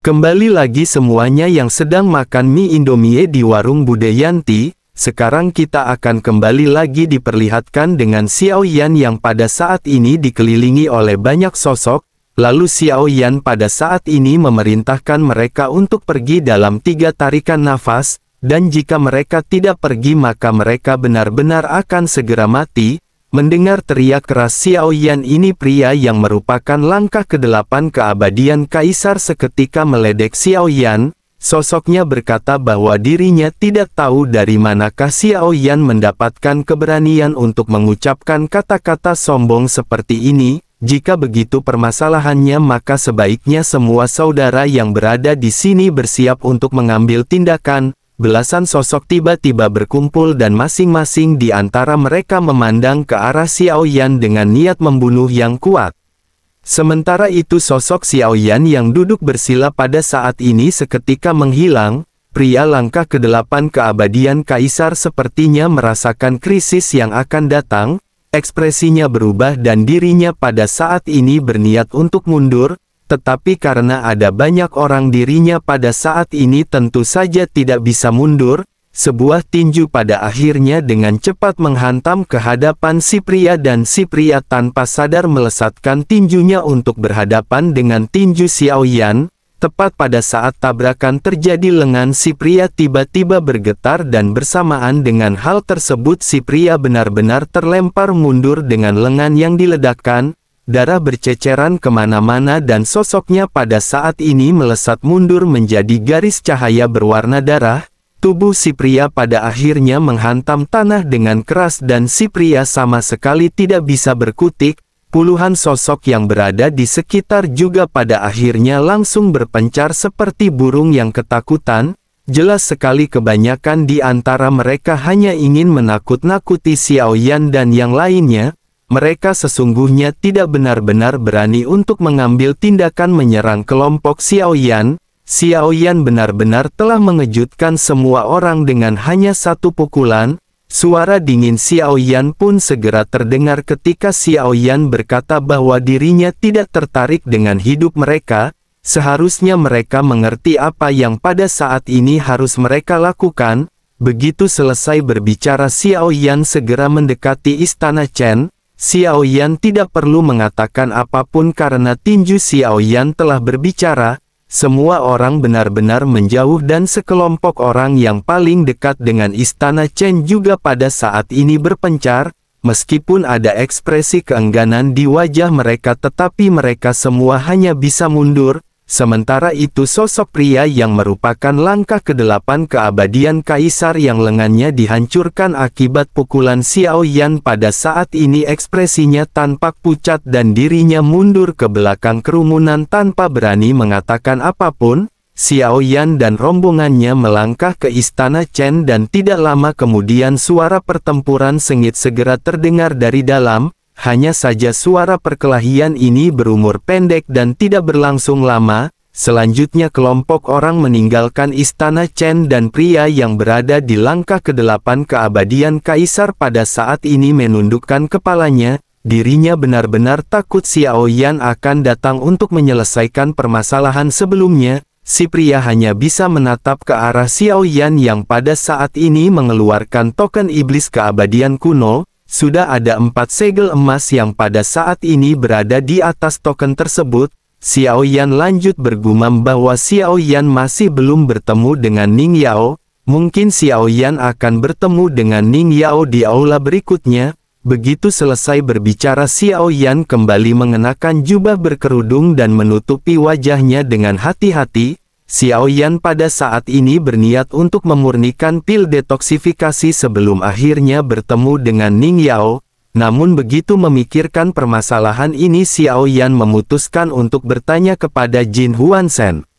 Kembali lagi semuanya yang sedang makan mie Indomie di warung Bude Yanti. Sekarang kita akan kembali lagi diperlihatkan dengan Xiao Yan yang pada saat ini dikelilingi oleh banyak sosok. Lalu Xiao Yan pada saat ini memerintahkan mereka untuk pergi dalam 3 tarikan nafas, dan jika mereka tidak pergi maka mereka benar-benar akan segera mati. Mendengar teriak keras Xiao Yan ini, pria yang merupakan langkah ke-8 keabadian Kaisar seketika meledek Xiao Yan. Sosoknya berkata bahwa dirinya tidak tahu dari manakah Xiao Yan mendapatkan keberanian untuk mengucapkan kata-kata sombong seperti ini. Jika begitu permasalahannya maka sebaiknya semua saudara yang berada di sini bersiap untuk mengambil tindakan. Belasan sosok tiba-tiba berkumpul dan masing-masing di antara mereka memandang ke arah Xiao Yan dengan niat membunuh yang kuat. Sementara itu sosok Xiao Yan yang duduk bersila pada saat ini seketika menghilang. Pria langkah ke-8 keabadian Kaisar sepertinya merasakan krisis yang akan datang. Ekspresinya berubah dan dirinya pada saat ini berniat untuk mundur. Tetapi karena ada banyak orang dirinya pada saat ini tentu saja tidak bisa mundur. Sebuah tinju pada akhirnya dengan cepat menghantam ke hadapan si pria dan si pria tanpa sadar melesatkan tinjunya untuk berhadapan dengan tinju Xiao Yan. Tepat pada saat tabrakan terjadi lengan si pria tiba-tiba bergetar dan bersamaan dengan hal tersebut si pria benar-benar terlempar mundur dengan lengan yang diledakkan. Darah berceceran kemana-mana dan sosoknya pada saat ini melesat mundur menjadi garis cahaya berwarna darah. Tubuh si pria pada akhirnya menghantam tanah dengan keras dan si pria sama sekali tidak bisa berkutik. Puluhan sosok yang berada di sekitar juga pada akhirnya langsung berpencar seperti burung yang ketakutan. Jelas sekali kebanyakan di antara mereka hanya ingin menakut-nakuti Xiao Yan dan yang lainnya. Mereka sesungguhnya tidak benar-benar berani untuk mengambil tindakan menyerang kelompok Xiao Yan. Xiao Yan benar-benar telah mengejutkan semua orang dengan hanya satu pukulan. Suara dingin Xiao Yan pun segera terdengar ketika Xiao Yan berkata bahwa dirinya tidak tertarik dengan hidup mereka. Seharusnya mereka mengerti apa yang pada saat ini harus mereka lakukan. Begitu selesai berbicara Xiao Yan segera mendekati istana Chen. Xiao Yan tidak perlu mengatakan apapun karena tinju Xiao Yan telah berbicara. Semua orang benar-benar menjauh dan sekelompok orang yang paling dekat dengan istana Chen juga pada saat ini berpencar. Meskipun ada ekspresi keengganan di wajah mereka tetapi mereka semua hanya bisa mundur. Sementara itu sosok pria yang merupakan langkah ke-8 keabadian Kaisar yang lengannya dihancurkan akibat pukulan Xiao Yan pada saat ini ekspresinya tampak pucat dan dirinya mundur ke belakang kerumunan tanpa berani mengatakan apapun. Xiao Yan dan rombongannya melangkah ke istana Chen dan tidak lama kemudian suara pertempuran sengit segera terdengar dari dalam. Hanya saja suara perkelahian ini berumur pendek dan tidak berlangsung lama. Selanjutnya kelompok orang meninggalkan istana Chen dan pria yang berada di langkah ke-8 keabadian Kaisar pada saat ini menundukkan kepalanya. Dirinya benar-benar takut Xiao Yan akan datang untuk menyelesaikan permasalahan sebelumnya. Si pria hanya bisa menatap ke arah Xiao Yan yang pada saat ini mengeluarkan token iblis keabadian kuno. Sudah ada 4 segel emas yang pada saat ini berada di atas token tersebut. Xiao Yan lanjut bergumam bahwa Xiao Yan masih belum bertemu dengan Ning Yao. Mungkin Xiao Yan akan bertemu dengan Ning Yao di aula berikutnya. Begitu selesai berbicara Xiao Yan kembali mengenakan jubah berkerudung dan menutupi wajahnya dengan hati-hati. Xiao Yan pada saat ini berniat untuk memurnikan pil detoksifikasi sebelum akhirnya bertemu dengan Ning Yao. Namun begitu memikirkan permasalahan ini Xiao Yan memutuskan untuk bertanya kepada Jin Huanshen.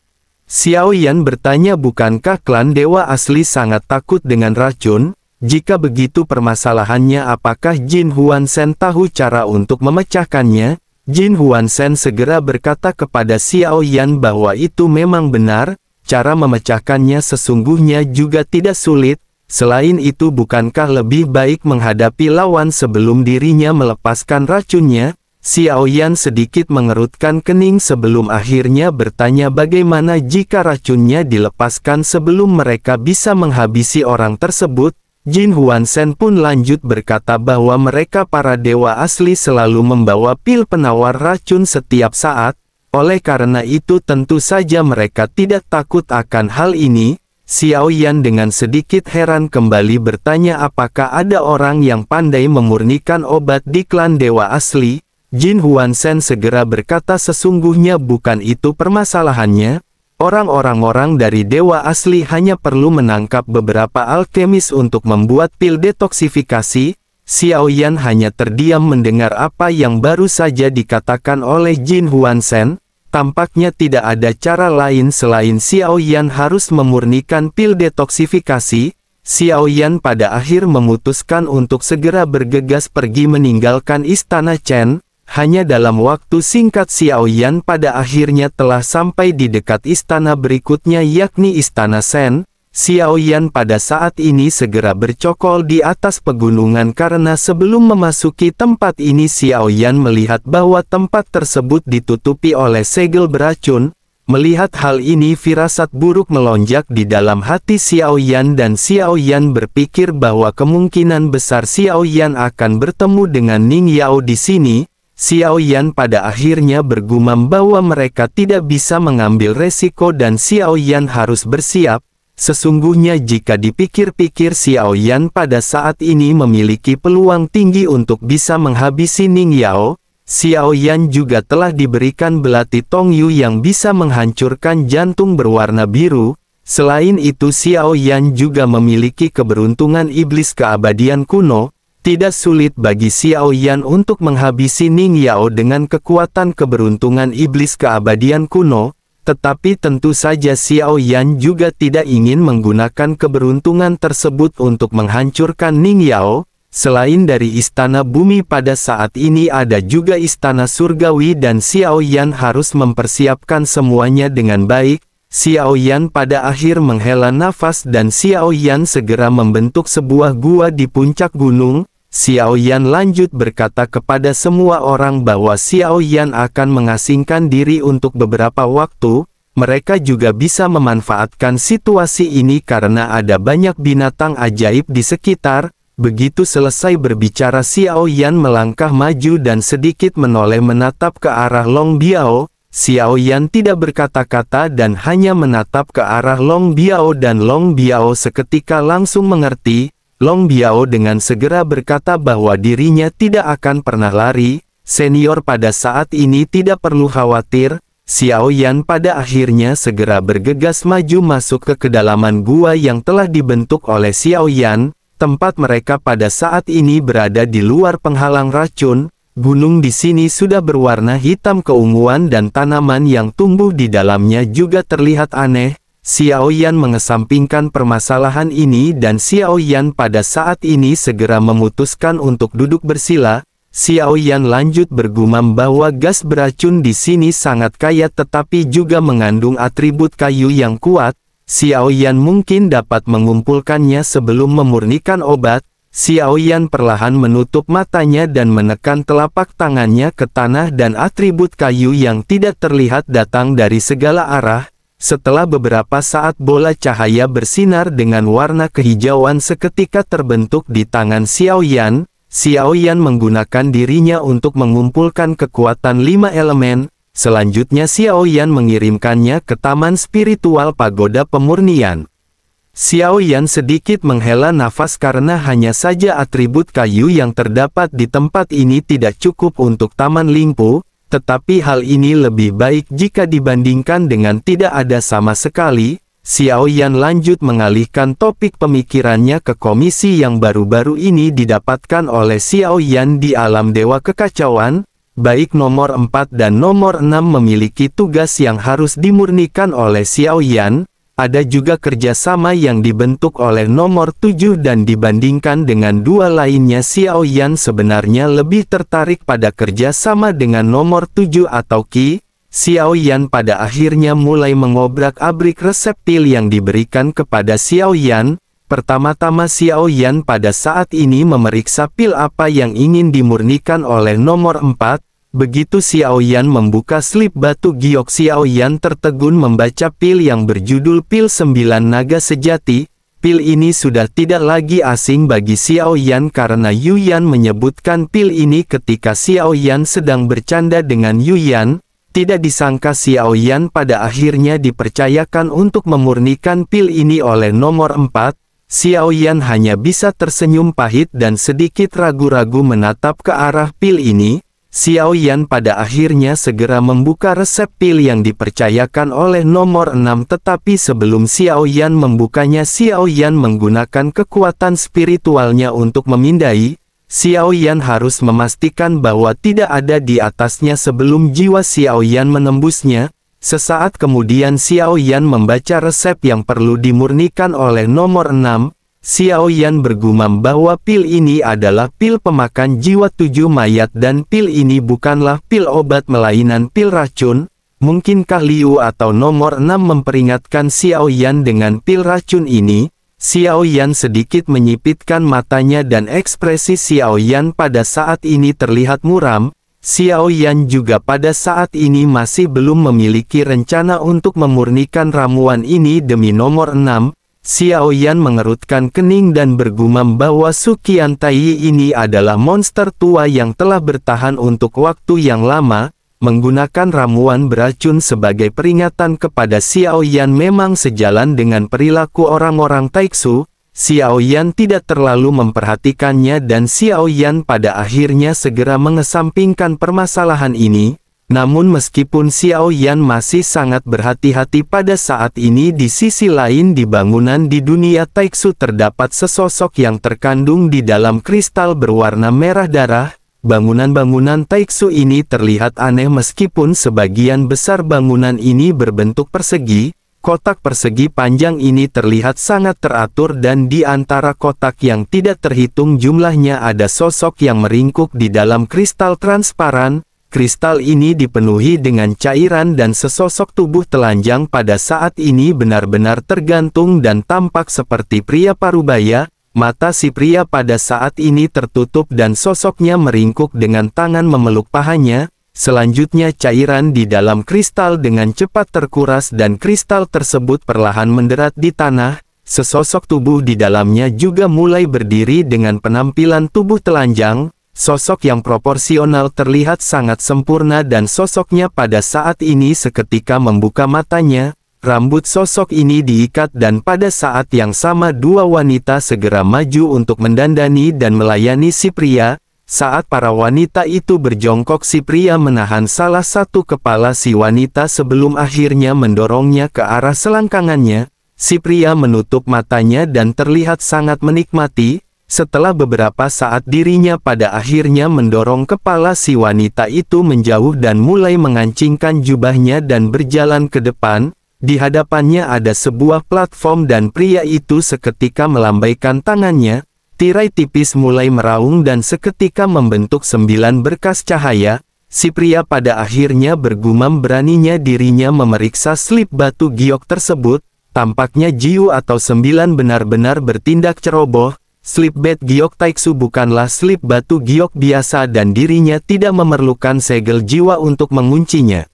Xiao Yan bertanya, bukankah klan dewa asli sangat takut dengan racun? Jika begitu permasalahannya apakah Jin Huanshen tahu cara untuk memecahkannya? Jin Huanshen segera berkata kepada Xiao Yan bahwa itu memang benar, cara memecahkannya sesungguhnya juga tidak sulit. Selain itu bukankah lebih baik menghadapi lawan sebelum dirinya melepaskan racunnya? Xiao Yan sedikit mengerutkan kening sebelum akhirnya bertanya bagaimana jika racunnya dilepaskan sebelum mereka bisa menghabisi orang tersebut. Jin Huanshen pun lanjut berkata bahwa mereka para dewa asli selalu membawa pil penawar racun setiap saat, oleh karena itu tentu saja mereka tidak takut akan hal ini. Xiao Yan dengan sedikit heran kembali bertanya apakah ada orang yang pandai memurnikan obat di klan dewa asli. Jin Huanshen segera berkata sesungguhnya bukan itu permasalahannya. Orang-orang dari dewa asli hanya perlu menangkap beberapa alkemis untuk membuat pil detoksifikasi. Xiao Yan hanya terdiam mendengar apa yang baru saja dikatakan oleh Jin Huanshen. Tampaknya tidak ada cara lain selain Xiao Yan harus memurnikan pil detoksifikasi. Xiao Yan pada akhir memutuskan untuk segera bergegas pergi meninggalkan istana Chen. Hanya dalam waktu singkat Xiao Yan pada akhirnya telah sampai di dekat istana berikutnya yakni Istana Shen. Xiao Yan pada saat ini segera bercokol di atas pegunungan karena sebelum memasuki tempat ini Xiao Yan melihat bahwa tempat tersebut ditutupi oleh segel beracun. Melihat hal ini firasat buruk melonjak di dalam hati Xiao Yan dan Xiao Yan berpikir bahwa kemungkinan besar Xiao Yan akan bertemu dengan Ning Yao di sini. Xiao Yan pada akhirnya bergumam bahwa mereka tidak bisa mengambil resiko dan Xiao Yan harus bersiap. Sesungguhnya jika dipikir-pikir Xiao Yan pada saat ini memiliki peluang tinggi untuk bisa menghabisi Ning Yao. Xiao Yan juga telah diberikan belati Tongyu yang bisa menghancurkan jantung berwarna biru. Selain itu Xiao Yan juga memiliki keberuntungan iblis keabadian kuno. Tidak sulit bagi Xiao Yan untuk menghabisi Ning Yao dengan kekuatan keberuntungan iblis keabadian kuno. Tetapi tentu saja Xiao Yan juga tidak ingin menggunakan keberuntungan tersebut untuk menghancurkan Ning Yao. Selain dari istana bumi pada saat ini ada juga istana surgawi dan Xiao Yan harus mempersiapkan semuanya dengan baik. Xiao Yan pada akhir menghela nafas dan Xiao Yan segera membentuk sebuah gua di puncak gunung. Xiao Yan lanjut berkata kepada semua orang bahwa Xiao Yan akan mengasingkan diri untuk beberapa waktu. Mereka juga bisa memanfaatkan situasi ini karena ada banyak binatang ajaib di sekitar. Begitu selesai berbicara Xiao Yan melangkah maju dan sedikit menoleh menatap ke arah Long Biao. Xiao Yan tidak berkata-kata dan hanya menatap ke arah Long Biao dan Long Biao seketika langsung mengerti. Long Biao dengan segera berkata bahwa dirinya tidak akan pernah lari. Senior pada saat ini tidak perlu khawatir. Xiao Yan pada akhirnya segera bergegas maju masuk ke kedalaman gua yang telah dibentuk oleh Xiao Yan. Tempat mereka pada saat ini berada di luar penghalang racun. Gunung di sini sudah berwarna hitam keunguan dan tanaman yang tumbuh di dalamnya juga terlihat aneh. Xiao Yan mengesampingkan permasalahan ini dan Xiao Yan pada saat ini segera memutuskan untuk duduk bersila. Xiao Yan lanjut bergumam bahwa gas beracun di sini sangat kaya tetapi juga mengandung atribut kayu yang kuat. Xiao Yan mungkin dapat mengumpulkannya sebelum memurnikan obat. Xiao Yan perlahan menutup matanya dan menekan telapak tangannya ke tanah dan atribut kayu yang tidak terlihat datang dari segala arah. Setelah beberapa saat bola cahaya bersinar dengan warna kehijauan seketika terbentuk di tangan Xiao Yan. Xiao Yan menggunakan dirinya untuk mengumpulkan kekuatan 5 elemen. Selanjutnya Xiao Yan mengirimkannya ke taman spiritual pagoda pemurnian. Xiao Yan sedikit menghela nafas karena hanya saja atribut kayu yang terdapat di tempat ini tidak cukup untuk taman Lingpu, tetapi hal ini lebih baik jika dibandingkan dengan tidak ada sama sekali. Xiao Yan lanjut mengalihkan topik pemikirannya ke komisi yang baru-baru ini didapatkan oleh Xiao Yan di alam dewa kekacauan. Baik nomor 4 dan nomor 6 memiliki tugas yang harus dimurnikan oleh Xiao Yan. Ada juga kerjasama yang dibentuk oleh nomor 7 dan dibandingkan dengan dua lainnya Xiao Yan sebenarnya lebih tertarik pada kerjasama dengan nomor 7 atau Qi. Xiao Yan pada akhirnya mulai mengobrak-abrik resep pil yang diberikan kepada Xiao Yan. Pertama-tama Xiao Yan pada saat ini memeriksa pil apa yang ingin dimurnikan oleh nomor 4. Begitu Xiaoyan membuka slip batu giok, Xiaoyan tertegun membaca pil yang berjudul Pil 9 Naga Sejati. Pil ini sudah tidak lagi asing bagi Xiaoyan karena Yuyan menyebutkan pil ini ketika Xiaoyan sedang bercanda dengan Yuyan. Tidak disangka Xiaoyan pada akhirnya dipercayakan untuk memurnikan pil ini oleh nomor 4. Xiaoyan hanya bisa tersenyum pahit dan sedikit ragu-ragu menatap ke arah pil ini. Xiaoyan pada akhirnya segera membuka resep pil yang dipercayakan oleh nomor 6, tetapi sebelum Xiaoyan membukanya, Xiaoyan menggunakan kekuatan spiritualnya untuk memindai. Xiaoyan harus memastikan bahwa tidak ada di atasnya sebelum jiwa Xiaoyan menembusnya. Sesaat kemudian Xiaoyan membaca resep yang perlu dimurnikan oleh nomor 6. Xiaoyan bergumam bahwa pil ini adalah pil pemakan jiwa 7 mayat dan pil ini bukanlah pil obat melainkan pil racun. Mungkinkah Liu atau nomor 6 memperingatkan Xiaoyan dengan pil racun ini? Xiaoyan sedikit menyipitkan matanya dan ekspresi Xiaoyan pada saat ini terlihat muram. Xiaoyan juga pada saat ini masih belum memiliki rencana untuk memurnikan ramuan ini demi nomor 6. Xiaoyan mengerutkan kening dan bergumam bahwa Suqian Tai ini adalah monster tua yang telah bertahan untuk waktu yang lama. Menggunakan ramuan beracun sebagai peringatan kepada Xiaoyan memang sejalan dengan perilaku orang-orang Taiksu. Xiaoyan tidak terlalu memperhatikannya dan Xiaoyan pada akhirnya segera mengesampingkan permasalahan ini. Namun meskipun Xiaoyan masih sangat berhati-hati pada saat ini, di sisi lain di bangunan di dunia Taiksu terdapat sesosok yang terkandung di dalam kristal berwarna merah darah. Bangunan-bangunan Taiksu ini terlihat aneh meskipun sebagian besar bangunan ini berbentuk persegi. Kotak persegi panjang ini terlihat sangat teratur dan di antara kotak yang tidak terhitung jumlahnya ada sosok yang meringkuk di dalam kristal transparan. Kristal ini dipenuhi dengan cairan dan sesosok tubuh telanjang pada saat ini benar-benar tergantung dan tampak seperti pria parubaya. Mata si pria pada saat ini tertutup dan sosoknya meringkuk dengan tangan memeluk pahanya. Selanjutnya cairan di dalam kristal dengan cepat terkuras dan kristal tersebut perlahan menderat di tanah. Sesosok tubuh di dalamnya juga mulai berdiri dengan penampilan tubuh telanjang. Sosok yang proporsional terlihat sangat sempurna dan sosoknya pada saat ini seketika membuka matanya. Rambut sosok ini diikat dan pada saat yang sama dua wanita segera maju untuk mendandani dan melayani si pria. Saat para wanita itu berjongkok, si pria menahan salah satu kepala si wanita sebelum akhirnya mendorongnya ke arah selangkangannya. Si pria menutup matanya dan terlihat sangat menikmati. Setelah beberapa saat dirinya pada akhirnya mendorong kepala si wanita itu menjauh dan mulai mengancingkan jubahnya dan berjalan ke depan. Di hadapannya ada sebuah platform dan pria itu seketika melambaikan tangannya. Tirai tipis mulai meraung dan seketika membentuk 9 berkas cahaya. Si pria pada akhirnya bergumam beraninya dirinya memeriksa slip batu giok tersebut. Tampaknya Jiu atau 9 benar-benar bertindak ceroboh. Slip batu giok Taiksu bukanlah slip batu giok biasa dan dirinya tidak memerlukan segel jiwa untuk menguncinya.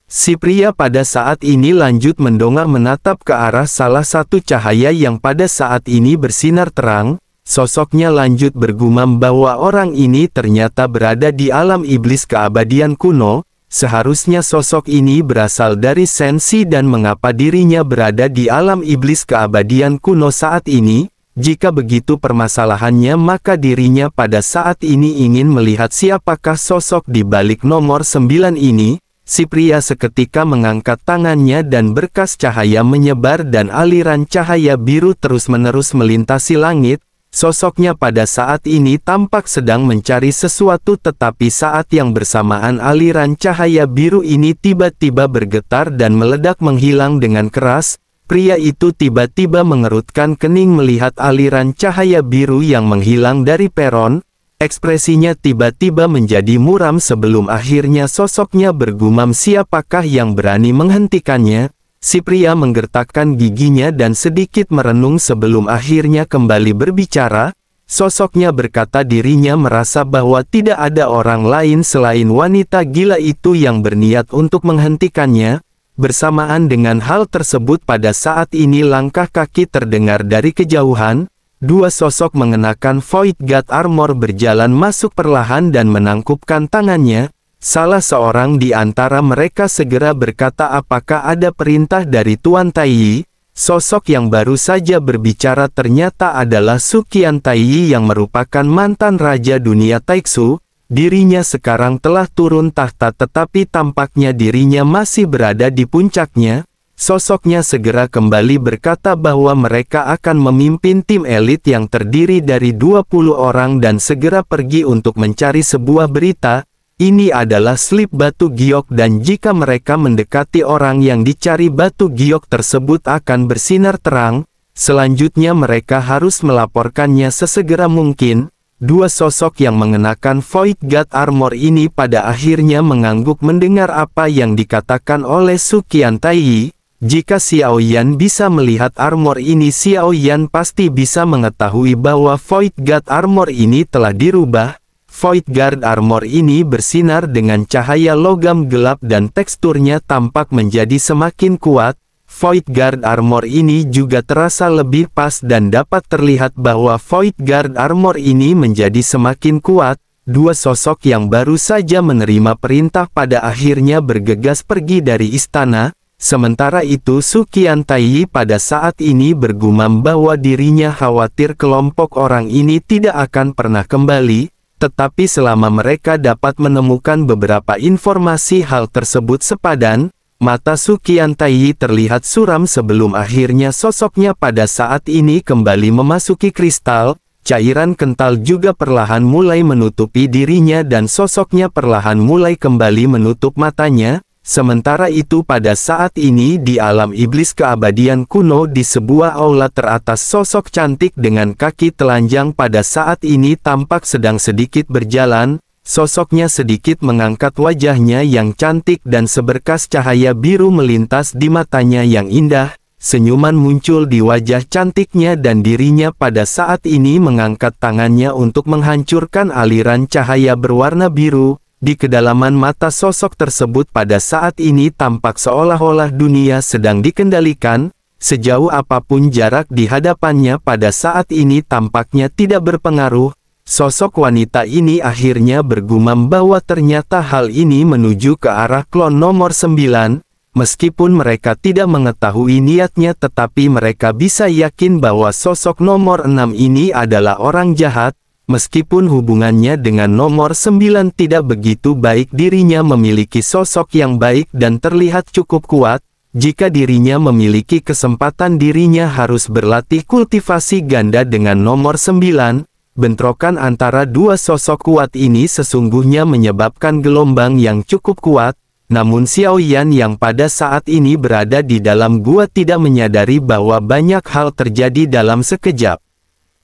Si pria pada saat ini lanjut mendongak menatap ke arah salah satu cahaya yang pada saat ini bersinar terang. Sosoknya lanjut bergumam bahwa orang ini ternyata berada di alam iblis keabadian kuno. Seharusnya sosok ini berasal dari Sensi dan mengapa dirinya berada di alam iblis keabadian kuno saat ini? Jika begitu permasalahannya, maka dirinya pada saat ini ingin melihat siapakah sosok di balik nomor 9 ini. Si pria seketika mengangkat tangannya dan berkas cahaya menyebar dan aliran cahaya biru terus-menerus melintasi langit. Sosoknya pada saat ini tampak sedang mencari sesuatu, tetapi saat yang bersamaan aliran cahaya biru ini tiba-tiba bergetar dan meledak menghilang dengan keras. Pria itu tiba-tiba mengerutkan kening melihat aliran cahaya biru yang menghilang dari peron. Ekspresinya tiba-tiba menjadi muram sebelum akhirnya sosoknya bergumam, siapakah yang berani menghentikannya? Si pria menggertakkan giginya dan sedikit merenung sebelum akhirnya kembali berbicara. Sosoknya berkata dirinya merasa bahwa tidak ada orang lain selain wanita gila itu yang berniat untuk menghentikannya. Bersamaan dengan hal tersebut pada saat ini langkah kaki terdengar dari kejauhan. Dua sosok mengenakan Void God Armor berjalan masuk perlahan dan menangkupkan tangannya. Salah seorang di antara mereka segera berkata, apakah ada perintah dari Tuan Taiyi? Sosok yang baru saja berbicara ternyata adalah Su Qian Taiyi yang merupakan mantan Raja Dunia Taiksu. Dirinya sekarang telah turun tahta tetapi tampaknya dirinya masih berada di puncaknya. Sosoknya segera kembali berkata bahwa mereka akan memimpin tim elit yang terdiri dari 20 orang dan segera pergi untuk mencari sebuah berita. Ini adalah slip batu giok dan jika mereka mendekati orang yang dicari batu giok tersebut akan bersinar terang. Selanjutnya mereka harus melaporkannya sesegera mungkin. Dua sosok yang mengenakan Void God Armor ini pada akhirnya mengangguk mendengar apa yang dikatakan oleh Su Qian Taiyi. Jika Xiao Yan bisa melihat armor ini, Xiao Yan pasti bisa mengetahui bahwa Void God Armor ini telah dirubah. Void Guard Armor ini bersinar dengan cahaya logam gelap dan teksturnya tampak menjadi semakin kuat. Void Guard Armor ini juga terasa lebih pas dan dapat terlihat bahwa Void Guard Armor ini menjadi semakin kuat. Dua sosok yang baru saja menerima perintah pada akhirnya bergegas pergi dari istana. Sementara itu Su Qian Taiyi pada saat ini bergumam bahwa dirinya khawatir kelompok orang ini tidak akan pernah kembali. Tetapi selama mereka dapat menemukan beberapa informasi hal tersebut sepadan, mata Su Qian Taiyi terlihat suram sebelum akhirnya sosoknya pada saat ini kembali memasuki kristal. Cairan kental juga perlahan mulai menutupi dirinya dan sosoknya perlahan mulai kembali menutup matanya. Sementara itu pada saat ini di alam iblis keabadian kuno di sebuah aula teratas sosok cantik dengan kaki telanjang pada saat ini tampak sedang sedikit berjalan. Sosoknya sedikit mengangkat wajahnya yang cantik dan seberkas cahaya biru melintas di matanya yang indah. Senyuman muncul di wajah cantiknya dan dirinya pada saat ini mengangkat tangannya untuk menghancurkan aliran cahaya berwarna biru. Di kedalaman mata sosok tersebut pada saat ini tampak seolah-olah dunia sedang dikendalikan. Sejauh apapun jarak di hadapannya pada saat ini tampaknya tidak berpengaruh. Sosok wanita ini akhirnya bergumam bahwa ternyata hal ini menuju ke arah klon nomor 9. Meskipun mereka tidak mengetahui niatnya tetapi mereka bisa yakin bahwa sosok nomor 6 ini adalah orang jahat. Meskipun hubungannya dengan nomor 9 tidak begitu baik, dirinya memiliki sosok yang baik dan terlihat cukup kuat. Jika dirinya memiliki kesempatan, dirinya harus berlatih kultivasi ganda dengan nomor 9. Bentrokan antara dua sosok kuat ini sesungguhnya menyebabkan gelombang yang cukup kuat. Namun Xiao Yan yang pada saat ini berada di dalam gua tidak menyadari bahwa banyak hal terjadi dalam sekejap.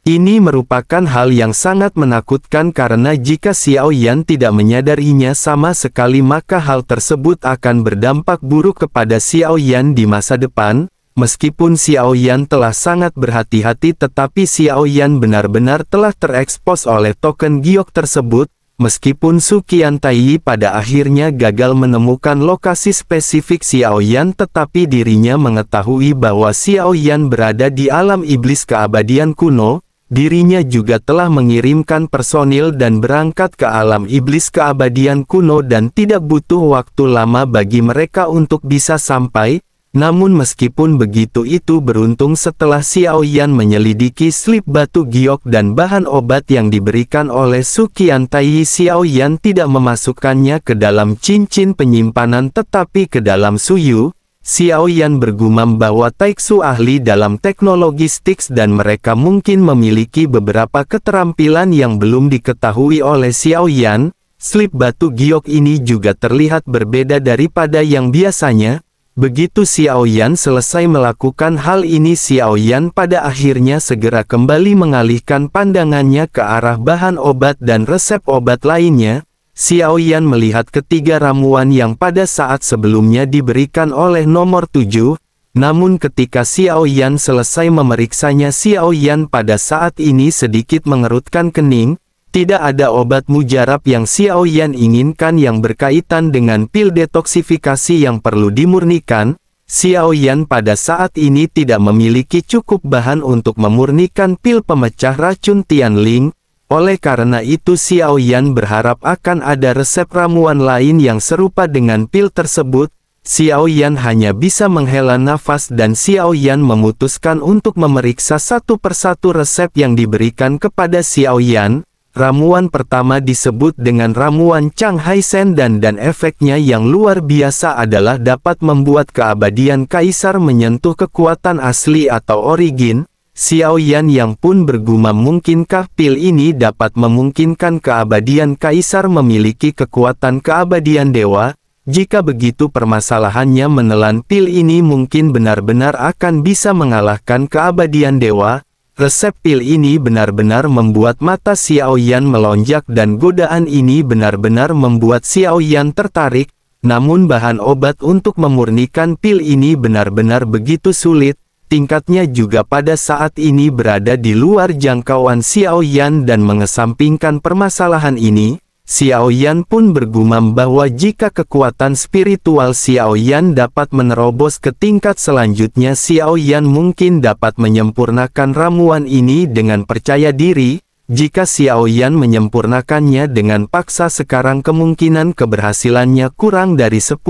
Ini merupakan hal yang sangat menakutkan karena jika Xiao Yan tidak menyadarinya sama sekali maka hal tersebut akan berdampak buruk kepada Xiao Yan di masa depan. Meskipun Xiao Yan telah sangat berhati-hati tetapi Xiao Yan benar-benar telah terekspos oleh token giok tersebut. Meskipun Su Qian Taiyi pada akhirnya gagal menemukan lokasi spesifik Xiao Yan tetapi dirinya mengetahui bahwa Xiao Yan berada di alam iblis keabadian kuno. Dirinya juga telah mengirimkan personil dan berangkat ke alam iblis keabadian kuno dan tidak butuh waktu lama bagi mereka untuk bisa sampai. Namun meskipun begitu itu beruntung setelah Xiao Yan menyelidiki slip batu giok dan bahan obat yang diberikan oleh Su Qian Taiyi, Xiao Yan tidak memasukkannya ke dalam cincin penyimpanan tetapi ke dalam suyu. Xiao Yan bergumam bahwa Taiksu ahli dalam teknologi Styx dan mereka mungkin memiliki beberapa keterampilan yang belum diketahui oleh Xiao Yan. Slip batu giok ini juga terlihat berbeda daripada yang biasanya. Begitu Xiao Yan selesai melakukan hal ini, Xiao Yan pada akhirnya segera kembali mengalihkan pandangannya ke arah bahan obat dan resep obat lainnya. Xiao Yan melihat ketiga ramuan yang pada saat sebelumnya diberikan oleh nomor 7. Namun ketika Xiao Yan selesai memeriksanya, Xiao Yan pada saat ini sedikit mengerutkan kening. Tidak ada obat mujarab yang Xiao Yan inginkan yang berkaitan dengan pil detoksifikasi yang perlu dimurnikan. Xiao Yan pada saat ini tidak memiliki cukup bahan untuk memurnikan pil pemecah racun Tianling. Oleh karena itu Xiao Yan berharap akan ada resep ramuan lain yang serupa dengan pil tersebut. Xiao Yan hanya bisa menghela nafas dan Xiao Yan memutuskan untuk memeriksa satu persatu resep yang diberikan kepada Xiao Yan. Ramuan pertama disebut dengan ramuan Chang Hai Sen dan efeknya yang luar biasa adalah dapat membuat keabadian kaisar menyentuh kekuatan asli atau origin. Xiao Yan yang pun bergumam, mungkinkah pil ini dapat memungkinkan keabadian kaisar memiliki kekuatan keabadian dewa? Jika begitu permasalahannya menelan pil ini mungkin benar-benar akan bisa mengalahkan keabadian dewa. Resep pil ini benar-benar membuat mata Xiao Yan melonjak dan godaan ini benar-benar membuat Xiao Yan tertarik. Namun bahan obat untuk memurnikan pil ini benar-benar begitu sulit. Tingkatnya juga pada saat ini berada di luar jangkauan Xiao Yan dan mengesampingkan permasalahan ini. Xiao Yan pun bergumam bahwa jika kekuatan spiritual Xiao Yan dapat menerobos ke tingkat selanjutnya, Xiao Yan mungkin dapat menyempurnakan ramuan ini dengan percaya diri. Jika Xiao Yan menyempurnakannya dengan paksa sekarang kemungkinan keberhasilannya kurang dari 10%.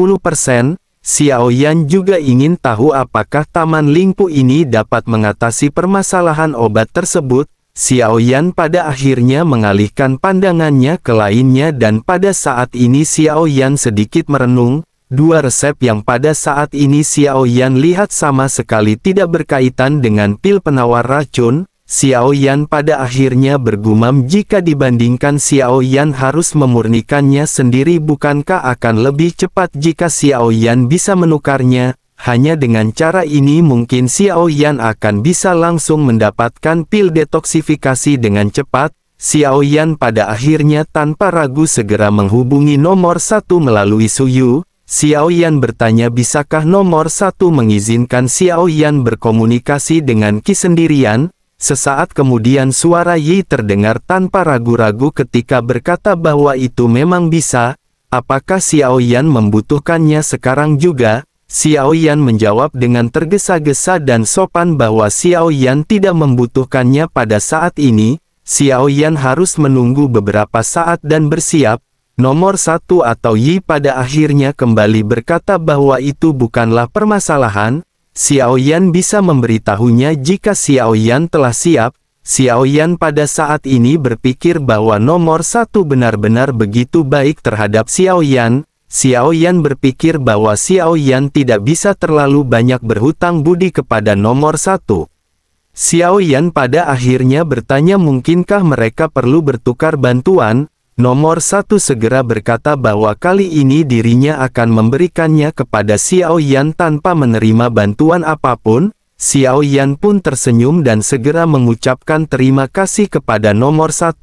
Xiao Yan juga ingin tahu apakah Taman Lingpu ini dapat mengatasi permasalahan obat tersebut. Xiao Yan pada akhirnya mengalihkan pandangannya ke lainnya dan pada saat ini Xiao Yan sedikit merenung. Dua resep yang pada saat ini Xiao Yan lihat sama sekali tidak berkaitan dengan pil penawar racun. Xiao Yan pada akhirnya bergumam, jika dibandingkan Xiao Yan harus memurnikannya sendiri, bukankah akan lebih cepat jika Xiao Yan bisa menukarnya? Hanya dengan cara ini mungkin Xiao Yan akan bisa langsung mendapatkan pil detoksifikasi dengan cepat. Xiao Yan pada akhirnya tanpa ragu segera menghubungi nomor 1 melalui Suyu. Xiao Yan bertanya bisakah nomor 1 mengizinkan Xiao Yan berkomunikasi dengan Qi sendirian. Sesaat kemudian suara Yi terdengar tanpa ragu-ragu ketika berkata bahwa itu memang bisa. Apakah Xiao Yan membutuhkannya sekarang juga? Xiao Yan menjawab dengan tergesa-gesa dan sopan bahwa Xiao Yan tidak membutuhkannya pada saat ini. Xiao Yan harus menunggu beberapa saat dan bersiap. Nomor 1 atau Yi pada akhirnya kembali berkata bahwa itu bukanlah permasalahan. Xiao Yan bisa memberitahunya jika Xiao Yan telah siap. Xiao Yan pada saat ini berpikir bahwa nomor 1 benar-benar begitu baik terhadap Xiao Yan. Xiao Yan berpikir bahwa Xiao Yan tidak bisa terlalu banyak berhutang budi kepada nomor 1. Xiao Yan pada akhirnya bertanya mungkinkah mereka perlu bertukar bantuan. Nomor 1 segera berkata bahwa kali ini dirinya akan memberikannya kepada Xiao Yan tanpa menerima bantuan apapun. Xiao Yan pun tersenyum dan segera mengucapkan terima kasih kepada nomor 1.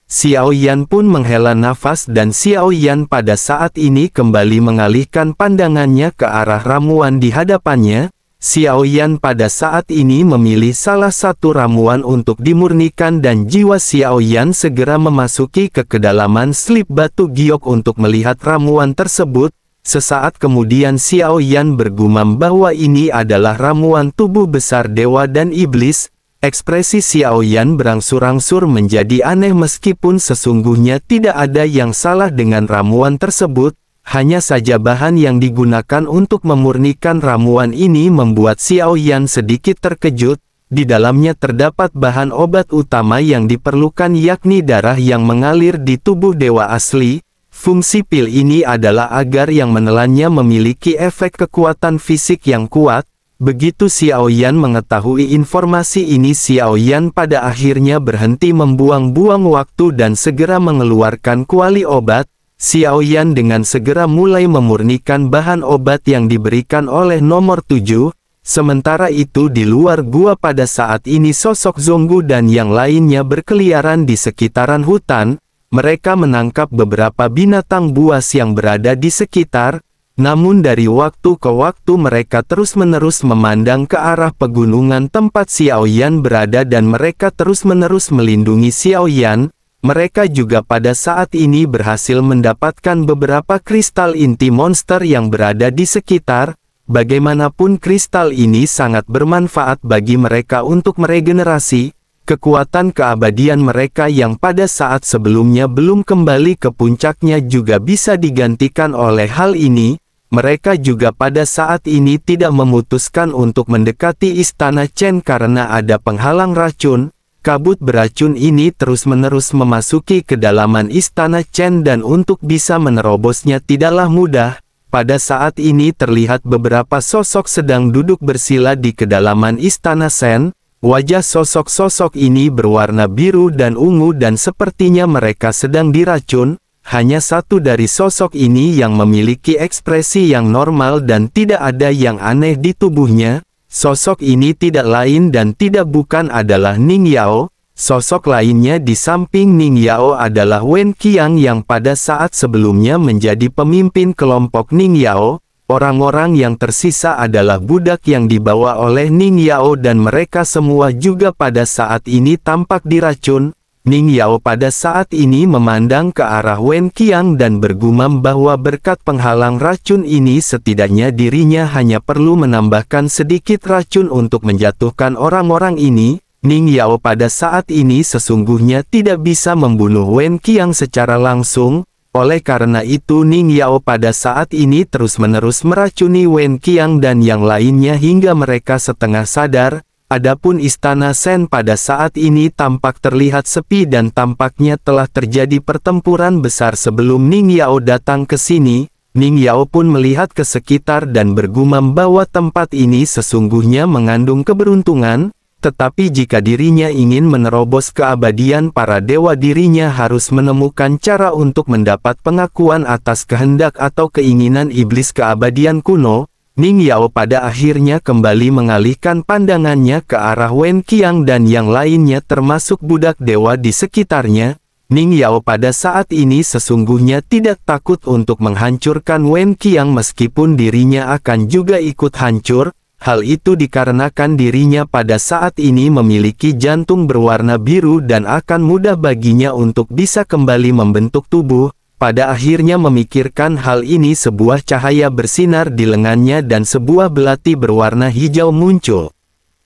Xiao Yan pun menghela nafas dan Xiao Yan pada saat ini kembali mengalihkan pandangannya ke arah ramuan di hadapannya. Xiao Yan pada saat ini memilih salah satu ramuan untuk dimurnikan dan jiwa Xiao Yan segera memasuki ke kedalaman slip batu giok untuk melihat ramuan tersebut. Sesaat kemudian Xiao Yan bergumam bahwa ini adalah ramuan tubuh besar dewa dan iblis. Ekspresi Xiao Yan berangsur-angsur menjadi aneh meskipun sesungguhnya tidak ada yang salah dengan ramuan tersebut. Hanya saja bahan yang digunakan untuk memurnikan ramuan ini membuat Xiao Yan sedikit terkejut. Di dalamnya terdapat bahan obat utama yang diperlukan yakni darah yang mengalir di tubuh dewa asli. Fungsi pil ini adalah agar yang menelannya memiliki efek kekuatan fisik yang kuat. Begitu Xiao Yan mengetahui informasi ini, Xiao Yan pada akhirnya berhenti membuang-buang waktu dan segera mengeluarkan kuali obat. Xiao Yan dengan segera mulai memurnikan bahan obat yang diberikan oleh nomor 7. Sementara itu di luar gua pada saat ini sosok Zonggu dan yang lainnya berkeliaran di sekitaran hutan. Mereka menangkap beberapa binatang buas yang berada di sekitar. Namun dari waktu ke waktu mereka terus-menerus memandang ke arah pegunungan tempat Xiao Yan berada dan mereka terus-menerus melindungi Xiao Yan. Mereka juga pada saat ini berhasil mendapatkan beberapa kristal inti monster yang berada di sekitar. Bagaimanapun kristal ini sangat bermanfaat bagi mereka untuk meregenerasi kekuatan keabadian mereka yang pada saat sebelumnya belum kembali ke puncaknya juga bisa digantikan oleh hal ini. Mereka juga pada saat ini tidak memutuskan untuk mendekati Istana Chen karena ada penghalang racun. Kabut beracun ini terus-menerus memasuki kedalaman Istana Chen dan untuk bisa menerobosnya tidaklah mudah. Pada saat ini terlihat beberapa sosok sedang duduk bersila di kedalaman Istana Chen. Wajah sosok-sosok ini berwarna biru dan ungu dan sepertinya mereka sedang diracun. Hanya satu dari sosok ini yang memiliki ekspresi yang normal dan tidak ada yang aneh di tubuhnya. Sosok ini tidak lain dan tidak bukan adalah Ning Yao. Sosok lainnya di samping Ning Yao adalah Wen Qiang yang pada saat sebelumnya menjadi pemimpin kelompok Ning Yao. Orang-orang yang tersisa adalah budak yang dibawa oleh Ning Yao dan mereka semua juga pada saat ini tampak diracun. Ning Yao pada saat ini memandang ke arah Wen Qiang dan bergumam bahwa berkat penghalang racun ini setidaknya dirinya hanya perlu menambahkan sedikit racun untuk menjatuhkan orang-orang ini. Ning Yao pada saat ini sesungguhnya tidak bisa membunuh Wen Qiang secara langsung. Oleh karena itu Ning Yao pada saat ini terus-menerus meracuni Wen Qiang dan yang lainnya hingga mereka setengah sadar. Adapun Istana Chen pada saat ini tampak terlihat sepi dan tampaknya telah terjadi pertempuran besar sebelum Ning Yao datang ke sini. Ning Yao pun melihat ke sekitar dan bergumam bahwa tempat ini sesungguhnya mengandung keberuntungan, tetapi jika dirinya ingin menerobos keabadian para dewa dirinya harus menemukan cara untuk mendapat pengakuan atas kehendak atau keinginan iblis keabadian kuno. Ning Yao pada akhirnya kembali mengalihkan pandangannya ke arah Wen Qiang dan yang lainnya termasuk budak dewa di sekitarnya. Ning Yao pada saat ini sesungguhnya tidak takut untuk menghancurkan Wen Qiang meskipun dirinya akan juga ikut hancur. Hal itu dikarenakan dirinya pada saat ini memiliki jantung berwarna biru dan akan mudah baginya untuk bisa kembali membentuk tubuh. Pada akhirnya memikirkan hal ini sebuah cahaya bersinar di lengannya dan sebuah belati berwarna hijau muncul.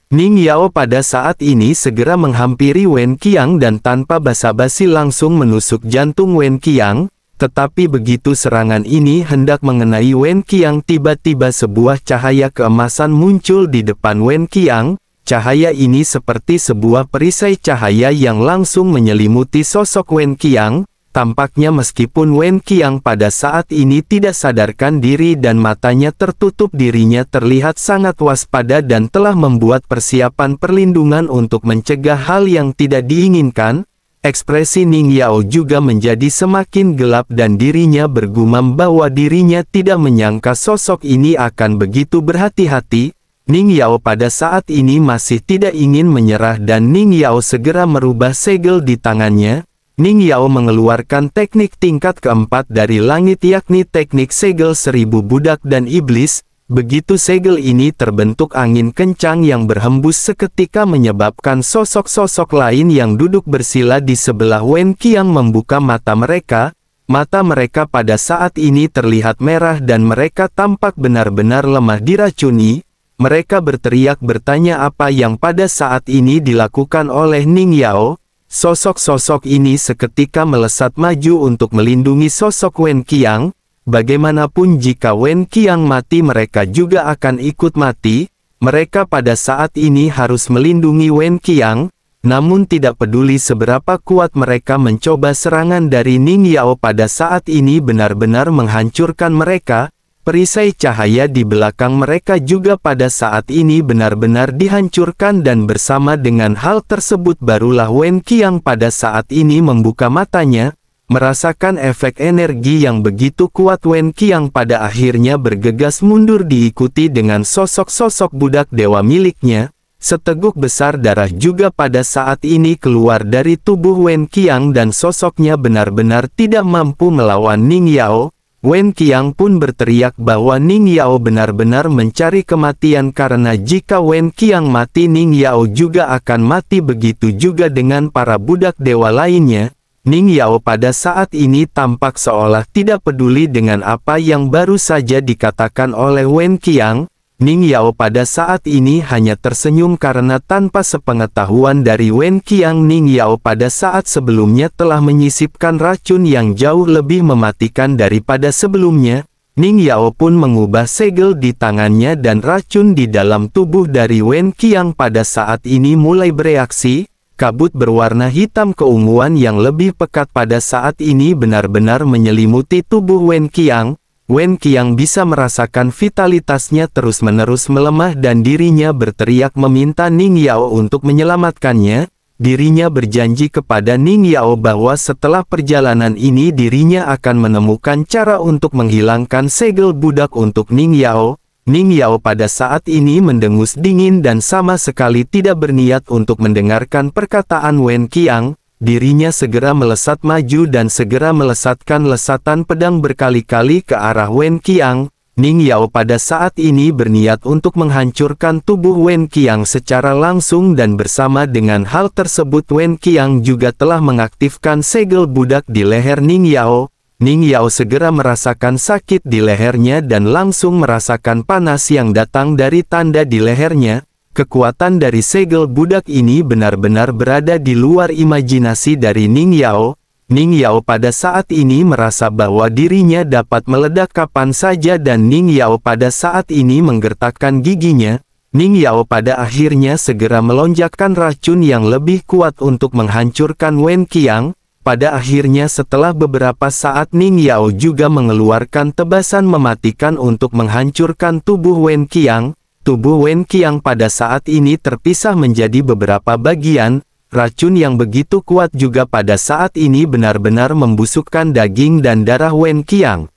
Ning Yao pada saat ini segera menghampiri Wen Qiang dan tanpa basa-basi langsung menusuk jantung Wen Qiang. Tetapi begitu serangan ini hendak mengenai Wen Qiang tiba-tiba sebuah cahaya keemasan muncul di depan Wen Qiang. Cahaya ini seperti sebuah perisai cahaya yang langsung menyelimuti sosok Wen Qiang. Tampaknya meskipun Wen Qiang pada saat ini tidak sadarkan diri dan matanya tertutup dirinya terlihat sangat waspada dan telah membuat persiapan perlindungan untuk mencegah hal yang tidak diinginkan. Ekspresi Ning Yao juga menjadi semakin gelap dan dirinya bergumam bahwa dirinya tidak menyangka sosok ini akan begitu berhati-hati. Ning Yao pada saat ini masih tidak ingin menyerah dan Ning Yao segera merubah segel di tangannya. Ning Yao mengeluarkan teknik tingkat keempat dari langit yakni teknik segel 1000 budak dan iblis. Begitu segel ini terbentuk angin kencang yang berhembus seketika menyebabkan sosok-sosok lain yang duduk bersila di sebelah Wen Qiang membuka mata mereka. Mata mereka pada saat ini terlihat merah dan mereka tampak benar-benar lemah diracuni. Mereka berteriak bertanya apa yang pada saat ini dilakukan oleh Ning Yao. Sosok-sosok ini seketika melesat maju untuk melindungi sosok Wen Qiang. Bagaimanapun jika Wen Qiang mati mereka juga akan ikut mati. Mereka pada saat ini harus melindungi Wen Qiang. Namun tidak peduli seberapa kuat mereka mencoba serangan dari Ning Yao pada saat ini benar-benar menghancurkan mereka. Perisai cahaya di belakang mereka juga pada saat ini benar-benar dihancurkan dan bersama dengan hal tersebut barulah Wen Qiang pada saat ini membuka matanya. Merasakan efek energi yang begitu kuat Wen Qiang pada akhirnya bergegas mundur diikuti dengan sosok-sosok budak dewa miliknya. Seteguk besar darah juga pada saat ini keluar dari tubuh Wen Qiang dan sosoknya benar-benar tidak mampu melawan Ning Yao. Wen Qiang pun berteriak bahwa Ning Yao benar-benar mencari kematian karena jika Wen Qiang mati Ning Yao juga akan mati, begitu juga dengan para budak dewa lainnya. Ning Yao pada saat ini tampak seolah tidak peduli dengan apa yang baru saja dikatakan oleh Wen Qiang. Ning Yao pada saat ini hanya tersenyum karena tanpa sepengetahuan dari Wen Qiang, Ning Yao pada saat sebelumnya telah menyisipkan racun yang jauh lebih mematikan daripada sebelumnya. Ning Yao pun mengubah segel di tangannya dan racun di dalam tubuh dari Wen Qiang pada saat ini mulai bereaksi. Kabut berwarna hitam keunguan yang lebih pekat pada saat ini benar-benar menyelimuti tubuh Wen Qiang. Wen Qiang bisa merasakan vitalitasnya terus-menerus melemah dan dirinya berteriak meminta Ning Yao untuk menyelamatkannya. Dirinya berjanji kepada Ning Yao bahwa setelah perjalanan ini dirinya akan menemukan cara untuk menghilangkan segel budak untuk Ning Yao. Ning Yao pada saat ini mendengus dingin dan sama sekali tidak berniat untuk mendengarkan perkataan Wen Qiang. Dirinya segera melesat maju dan segera melesatkan lesatan pedang berkali-kali ke arah Wen Qiang. Ning Yao pada saat ini berniat untuk menghancurkan tubuh Wen Qiang secara langsung dan bersama dengan hal tersebut Wen Qiang juga telah mengaktifkan segel budak di leher Ning Yao. Ning Yao segera merasakan sakit di lehernya dan langsung merasakan panas yang datang dari tanda di lehernya. Kekuatan dari segel budak ini benar-benar berada di luar imajinasi dari Ning Yao. Ning Yao pada saat ini merasa bahwa dirinya dapat meledak kapan saja dan Ning Yao pada saat ini menggertakkan giginya. Ning Yao pada akhirnya segera melonjakkan racun yang lebih kuat untuk menghancurkan Wen Qiang. Pada akhirnya setelah beberapa saat Ning Yao juga mengeluarkan tebasan mematikan untuk menghancurkan tubuh Wen Qiang. Tubuh Wen Qiang pada saat ini terpisah menjadi beberapa bagian. Racun yang begitu kuat juga pada saat ini benar-benar membusukkan daging dan darah Wen Qiang.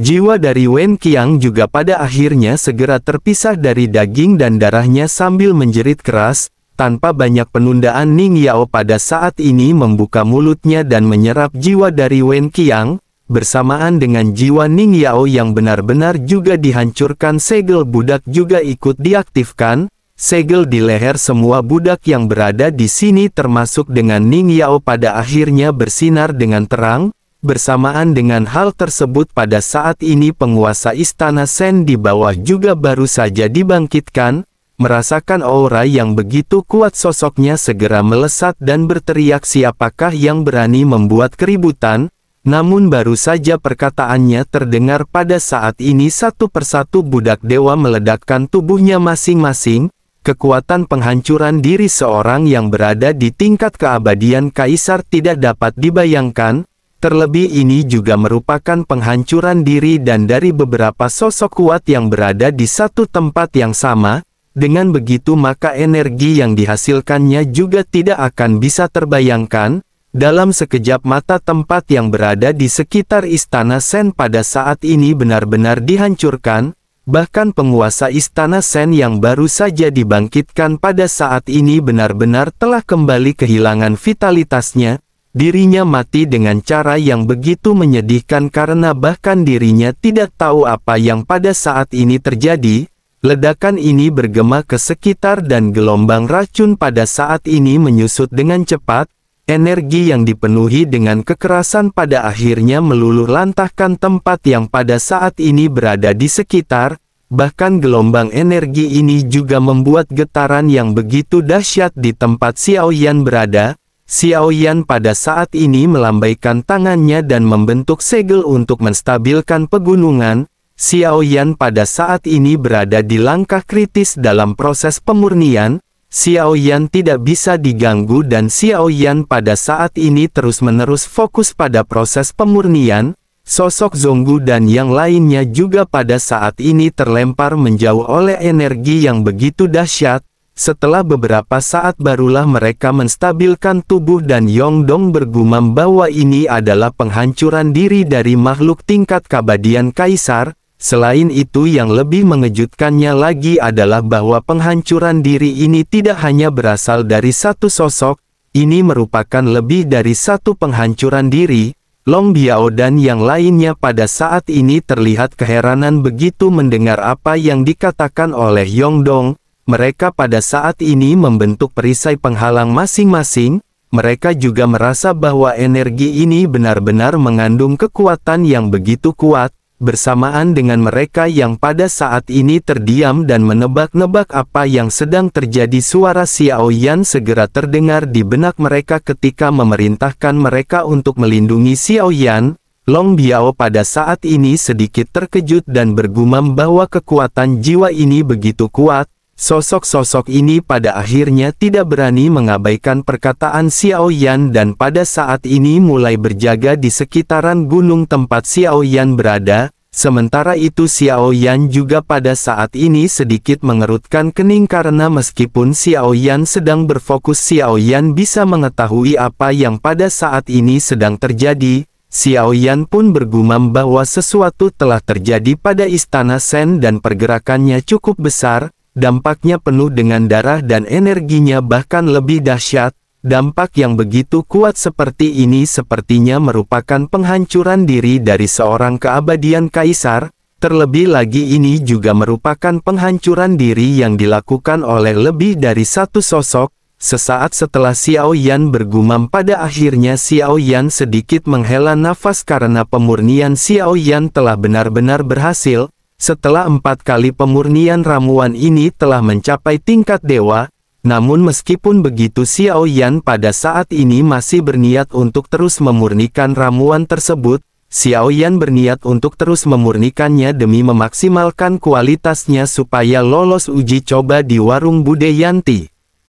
Jiwa dari Wen Qiang juga pada akhirnya segera terpisah dari daging dan darahnya sambil menjerit keras. Tanpa banyak penundaan Ning Yao pada saat ini membuka mulutnya dan menyerap jiwa dari Wen Qiang. Bersamaan dengan jiwa Ning Yao yang benar-benar juga dihancurkan, segel budak juga ikut diaktifkan. Segel di leher semua budak yang berada di sini termasuk dengan Ning Yao pada akhirnya bersinar dengan terang. Bersamaan dengan hal tersebut pada saat ini penguasa Istana Sen di bawah juga baru saja dibangkitkan. Merasakan aura yang begitu kuat sosoknya segera melesat dan berteriak, siapakah yang berani membuat keributan? Namun baru saja perkataannya terdengar pada saat ini satu persatu budak dewa meledakkan tubuhnya masing-masing. Kekuatan penghancuran diri seorang yang berada di tingkat keabadian kaisar tidak dapat dibayangkan. Terlebih ini juga merupakan penghancuran diri dan dari beberapa sosok kuat yang berada di satu tempat yang sama. Dengan begitu maka energi yang dihasilkannya juga tidak akan bisa terbayangkan. Dalam sekejap mata tempat yang berada di sekitar Istana Sen pada saat ini benar-benar dihancurkan. Bahkan penguasa Istana Sen yang baru saja dibangkitkan pada saat ini benar-benar telah kembali kehilangan vitalitasnya. Dirinya mati dengan cara yang begitu menyedihkan karena bahkan dirinya tidak tahu apa yang pada saat ini terjadi. Ledakan ini bergema ke sekitar dan gelombang racun pada saat ini menyusut dengan cepat. Energi yang dipenuhi dengan kekerasan pada akhirnya meluluh lantahkan tempat yang pada saat ini berada di sekitar. Bahkan gelombang energi ini juga membuat getaran yang begitu dahsyat di tempat Xiao Yan berada. Xiao Yan pada saat ini melambaikan tangannya dan membentuk segel untuk menstabilkan pegunungan. Xiao Yan pada saat ini berada di langkah kritis dalam proses pemurnian. Xiao Yan tidak bisa diganggu dan Xiao Yan pada saat ini terus-menerus fokus pada proses pemurnian. Sosok Zonggu dan yang lainnya juga pada saat ini terlempar menjauh oleh energi yang begitu dahsyat. Setelah beberapa saat barulah mereka menstabilkan tubuh dan Yongdong bergumam bahwa ini adalah penghancuran diri dari makhluk tingkat keabadian kaisar. Selain itu yang lebih mengejutkannya lagi adalah bahwa penghancuran diri ini tidak hanya berasal dari satu sosok, ini merupakan lebih dari satu penghancuran diri. Long Biao dan yang lainnya pada saat ini terlihat keheranan begitu mendengar apa yang dikatakan oleh Yongdong. Mereka pada saat ini membentuk perisai penghalang masing-masing. Mereka juga merasa bahwa energi ini benar-benar mengandung kekuatan yang begitu kuat, bersamaan dengan mereka yang pada saat ini terdiam dan menebak-nebak apa yang sedang terjadi. Suara Xiao Yan segera terdengar di benak mereka ketika memerintahkan mereka untuk melindungi Xiao Yan. Long Biao pada saat ini sedikit terkejut dan bergumam bahwa kekuatan jiwa ini begitu kuat. Sosok-sosok ini pada akhirnya tidak berani mengabaikan perkataan Xiao Yan dan pada saat ini mulai berjaga di sekitaran gunung tempat Xiao Yan berada. Sementara itu Xiao Yan juga pada saat ini sedikit mengerutkan kening karena meskipun Xiao Yan sedang berfokus, Xiao Yan bisa mengetahui apa yang pada saat ini sedang terjadi. Xiao Yan pun bergumam bahwa sesuatu telah terjadi pada Istana Shen dan pergerakannya cukup besar. Dampaknya penuh dengan darah dan energinya bahkan lebih dahsyat. Dampak yang begitu kuat seperti ini sepertinya merupakan penghancuran diri dari seorang keabadian kaisar. Terlebih lagi ini juga merupakan penghancuran diri yang dilakukan oleh lebih dari satu sosok. Sesaat setelah Xiao Yan bergumam, pada akhirnya Xiao Yan sedikit menghela nafas karena pemurnian Xiao Yan telah benar-benar berhasil. Setelah 4 kali pemurnian, ramuan ini telah mencapai tingkat dewa. Namun meskipun begitu Xiao Yan pada saat ini masih berniat untuk terus memurnikan ramuan tersebut. Xiao Yan berniat untuk terus memurnikannya demi memaksimalkan kualitasnya supaya lolos uji coba di warung Budayanti.